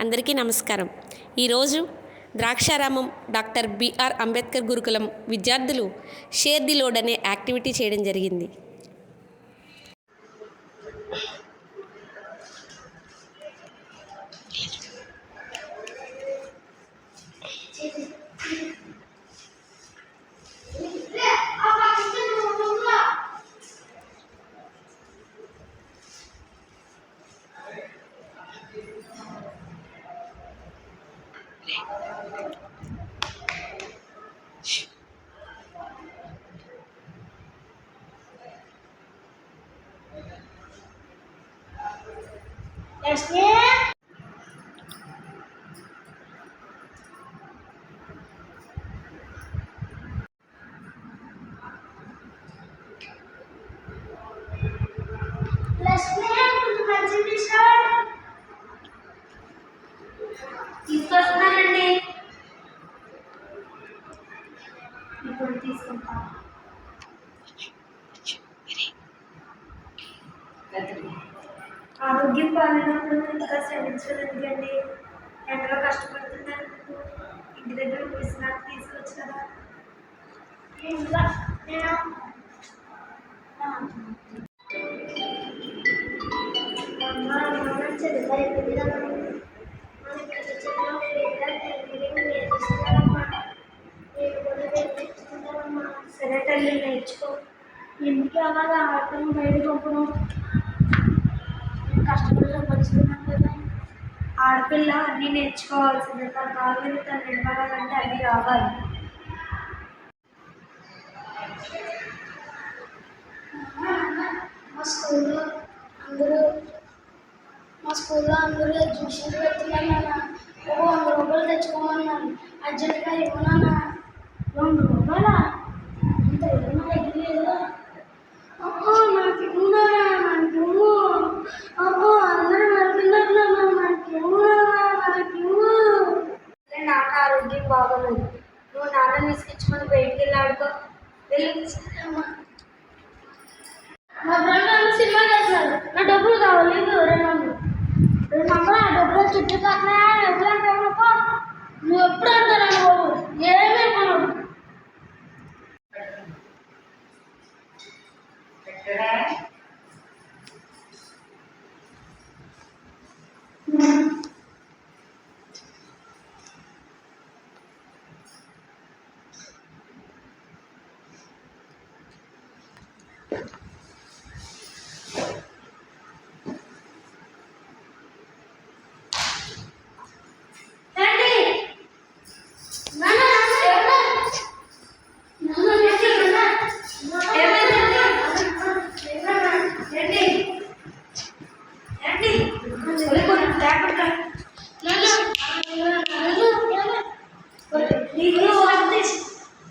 అందరికీ నమస్కారం. ఈరోజు ద్రాక్షారామం డాక్టర్ బిఆర్ అంబేద్కర్ గురుకులం విద్యార్థులు షేర్ ది లోడ్ అనే యాక్టివిటీ చేయడం జరిగింది. తీసుకొస్తున్నానండి. ఇప్పుడు తీసుకుంటా. ఆరోగ్యం బాగాలేనప్పుడు ఇంకా శ్రమించడం ఎందుకండి? ఎంతలో కష్టపడుతున్నాను, ఇంటి దగ్గర విశ్రాంతి తీసుకోవచ్చు కదా. సరే తల్లి, నేర్చుకో. ఎందుకు అలాగా ఆడటం, బయట పంపడం? కష్టపడి సంపాదించుకున్నాను కదా. ఆడపిల్ల అన్నీ నేర్చుకోవాల్సిందే. తన కాళ్ళ మీద తను నిలబడాలంటే అన్నీ రావాలి. మా స్కూల్లో అందరూ ఎగ్జిబిషన్ పెడుతున్నాను. ఒక 100 రూపాయలు తెచ్చుకోమన్నాను. అర్జెంట్గా ఇవ్వనా? 2 రూపాయలా? ఇంత ఇవ్వనా? దగ్గర లేదా? మనకి ఇవ్వనా? మనకి ఇవ్వు. అందరూ వెళ్తున్నారు, మనకి ఇవ్వనా? మనకి ఇవ్వు. నాన్న ఆరోగ్యం బాగోలేదు. నువ్వు నాన్న తీసుకొచ్చుకొని బయటికి వెళ్ళి ఆడుకో. వెళ్ళి మా ఫ్రెండ్ సినిమా చేస్తున్నారు. నా డబ్బులు కావాలి. 200 ఆ డబ్బులు చుట్టూ పక్కన ఎప్పుడంటే నువ్వు ఎప్పుడు అంటాను బాబు. ఏమీ మనం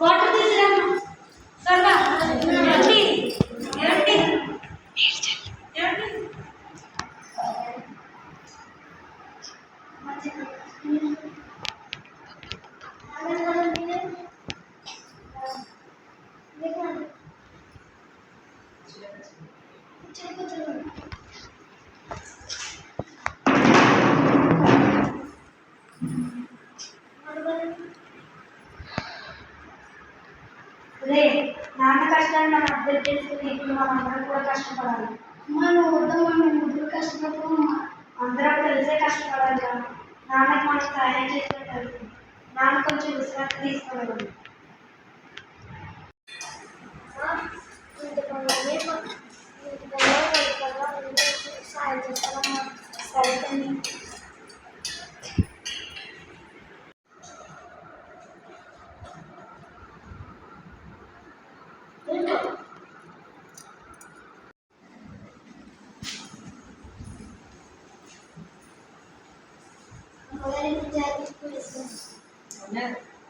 వాటర్ తీసుకురా. సరదా నాన్న కష్టాన్ని మనం అర్థం చేసుకుని ఇప్పుడు మనం అందరం కూడా కష్టపడాలి. మనం ముగ్గురు కష్టపడము. అందరం కలిసే కష్టపడాలి. నాన్నకి మనం సహాయం చేసినట్టు నాన్న కొంచెం విశ్రాంతి తీసుకోవాలి. సాయం చేస్తామమ్మా. సరే తల్లి.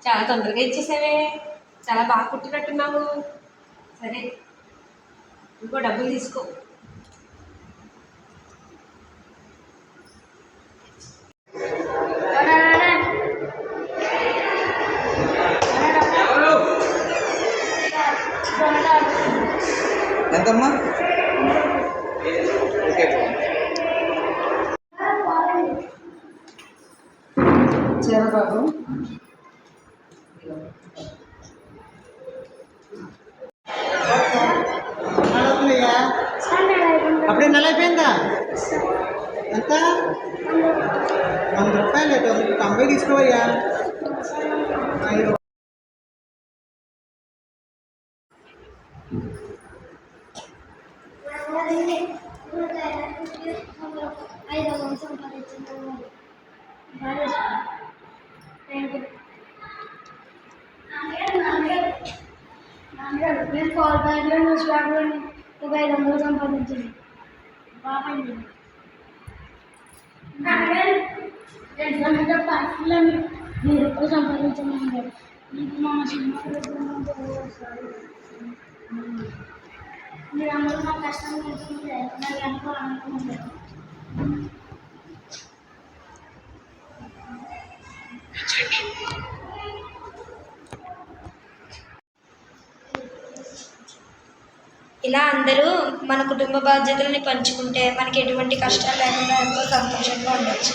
చాలా తొందరగా ఇచ్చేసావే. చాలా బాగా కుట్టినట్టున్నావు. సరే, ఇంకో డబ్బులు తీసుకో. ఎంతమ్మా? ఓకే. చీర బాబు. అవుతుందయ్యా. అప్పుడే నెల అయిపోయిందా? ఎంత? 100 రూపాయలు. 90 తీసుకోవయ్యా. నేను కాల్ బ్యాగ్లో న్యూస్ పేపర్లో ఒక 500 సంపాదించింది. బాబాయ్ పార్టీలో మీరు ఎప్పుడు సంపాదించమన్నారు. మీకు మా సినిమా మీరు అందరూ నా కష్టం నేర్చుకుంటే నాకు ఎంతో ఆనందం ఉంటుంది. ఇలా అందరూ మన కుటుంబ బాధ్యతలని పంచుకుంటే మనకి ఎటువంటి కష్టాలు లేకుండా ఎంతో సంతోషంగా ఉండొచ్చు.